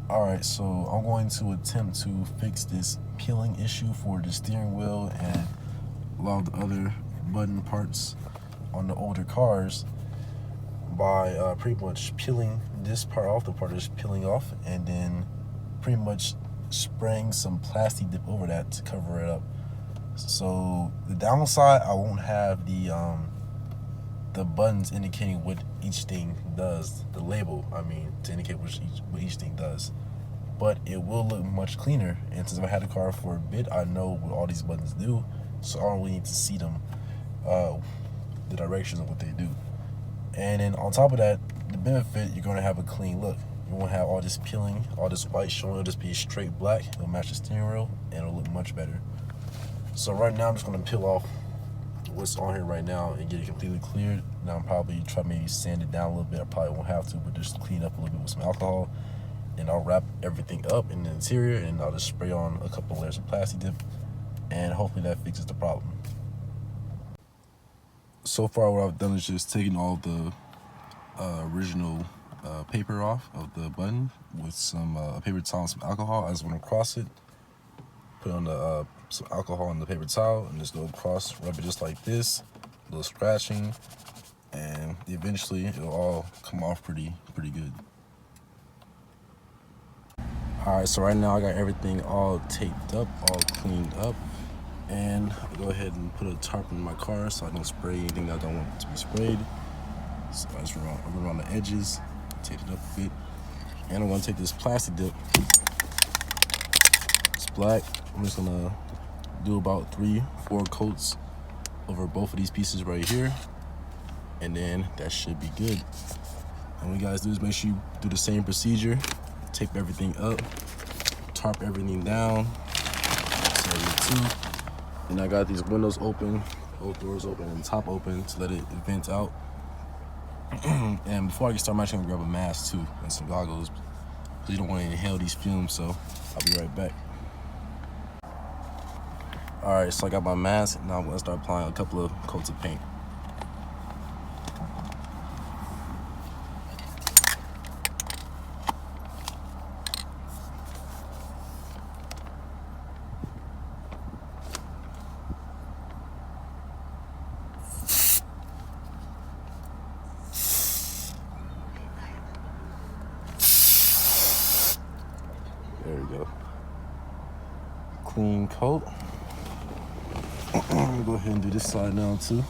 Alright, so I'm going to attempt to fix this peeling issue for the steering wheel and a lot of the other button parts on the older cars by pretty much peeling this part off, the part is peeling off, and then pretty much spraying some Plasti Dip over that to cover it up. So the downside, I won't have the buttons indicating what each thing does, the label, I mean, to indicate what each thing does. But it will look much cleaner, and since I've had the car for a bit, I know what all these buttons do, so I don't really need to see them, the directions of what they do. And then on top of that, the benefit, you're going to have a clean look. You won't have all this peeling, all this white showing. It'll just be straight black. It'll match the steering wheel, and it'll look much better. So right now, I'm just going to peel off what's on here right now and get it completely cleared. Now I'm probably try to maybe sand it down a little bit. I probably won't have to, but just clean up a little bit with some alcohol. And I'll wrap everything up in the interior, and I'll just spray on a couple layers of Plasti Dip, and hopefully that fixes the problem. So far, what I've done is just taking all the original paper off of the button with some paper towel and some alcohol. I just want to cross it, put on the some alcohol on the paper towel, and just go across, rub it just like this, a little scratching, and eventually it'll all come off pretty good. Alright, so right now I got everything all taped up, all cleaned up, and I'll go ahead and put a tarp in my car so I don't spray anything that I don't want to be sprayed. So I just run around the edges, tape it up a bit, and I'm going to take this Plasti Dip. It's black. I'm just going to do about 3-4 coats over both of these pieces right here, and then that should be good. And what you guys do is make sure you do the same procedure. Tape everything up, tarp everything down, and I got these windows open, both doors open and top open to let it vent out. And before I get started, I'm actually gonna grab a mask too and some goggles because you don't want to inhale these fumes, so I'll be right back. Alright, so I got my mask, and now I'm gonna start applying a couple of coats of paint. There we go. Clean coat. I'm gonna go ahead and do this side now too.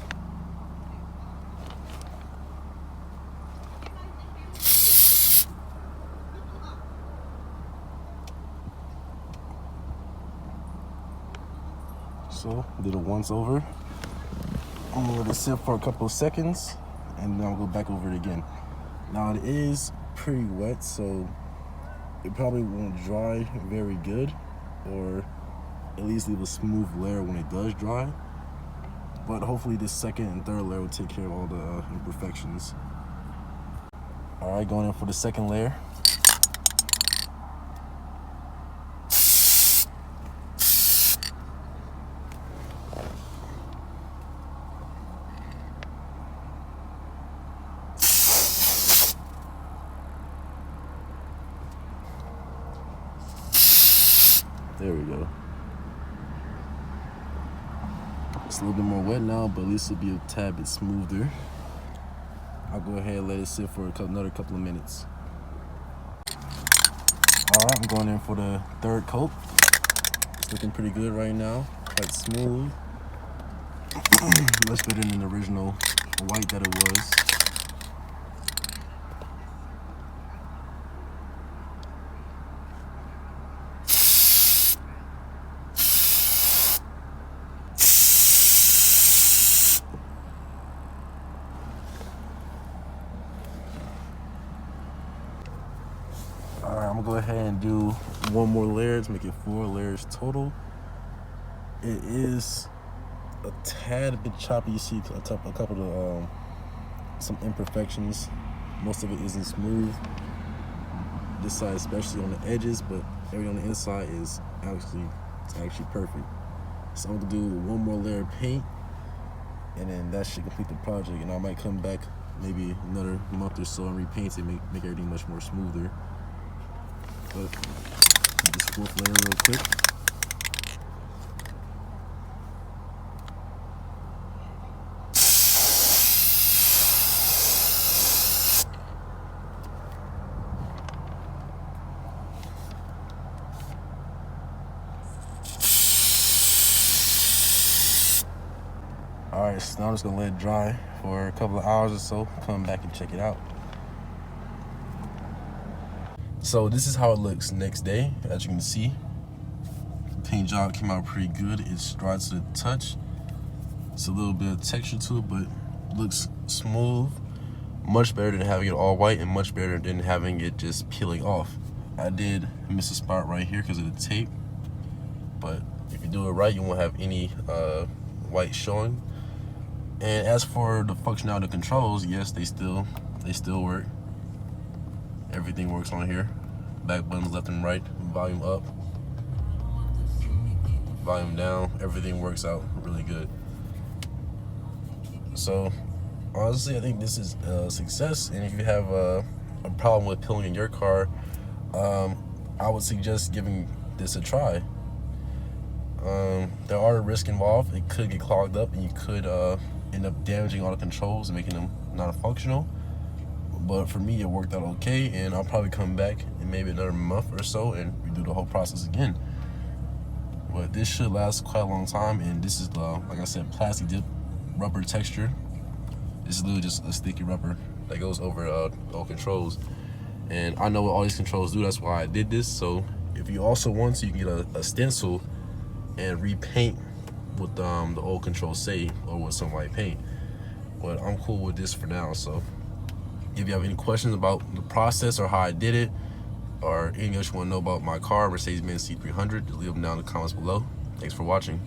So did it once over. I'm gonna let it sit for a couple of seconds, and then I'll go back over it again. Now it is pretty wet, so it probably won't dry very good, or at least leave a smooth layer when it does dry. But hopefully this second and third layer will take care of all the imperfections. Alright, going in for the second layer. There we go. It's a little bit more wet now, but at least it'll be a tad bit smoother. I'll go ahead and let it sit for another couple of minutes. Alright, I'm going in for the third coat. It's looking pretty good right now, quite smooth. Much better than the original white that it was. Alright, I'm gonna go ahead and do one more layer to make it 4 layers total. It is a tad bit choppy. You see a couple of some imperfections. Most of it isn't smooth. This side, especially on the edges, but everything on the inside is actually perfect. So I'm gonna do one more layer of paint, and then that should complete the project. And I might come back maybe another month or so and repaint it, make everything much more smoother. But get this fourth layer real quick. Alright, so now I'm just gonna let it dry for a couple of hours or so, come back and check it out. So this is how it looks next day. As you can see, the paint job came out pretty good. It's dry to the touch. It's a little bit of texture to it, but it looks smooth. Much better than having it all white, and much better than having it just peeling off. I did miss a spot right here because of the tape, but if you do it right, you won't have any white showing. And as for the functionality of controls, yes, they still work. Everything works on here. Back buttons left and right, volume up, volume down, everything works out really good. So honestly, I think this is a success. And if you have a problem with peeling in your car, I would suggest giving this a try. There are risks involved. It could get clogged up, and you could end up damaging all the controls and making them non-functional. But for me, it worked out okay, and I'll probably come back in maybe another month or so and redo the whole process again. But this should last quite a long time, and this is the, like I said, Plasti Dip rubber texture. This is literally just a sticky rubber that goes over all controls. And I know what all these controls do, that's why I did this. So if you also want to, you can get a stencil and repaint what the old controls say, or with some white paint. But I'm cool with this for now. So if you have any questions about the process or how I did it, or anything else you want to know about my car, Mercedes Benz C300, just leave them down in the comments below. Thanks for watching.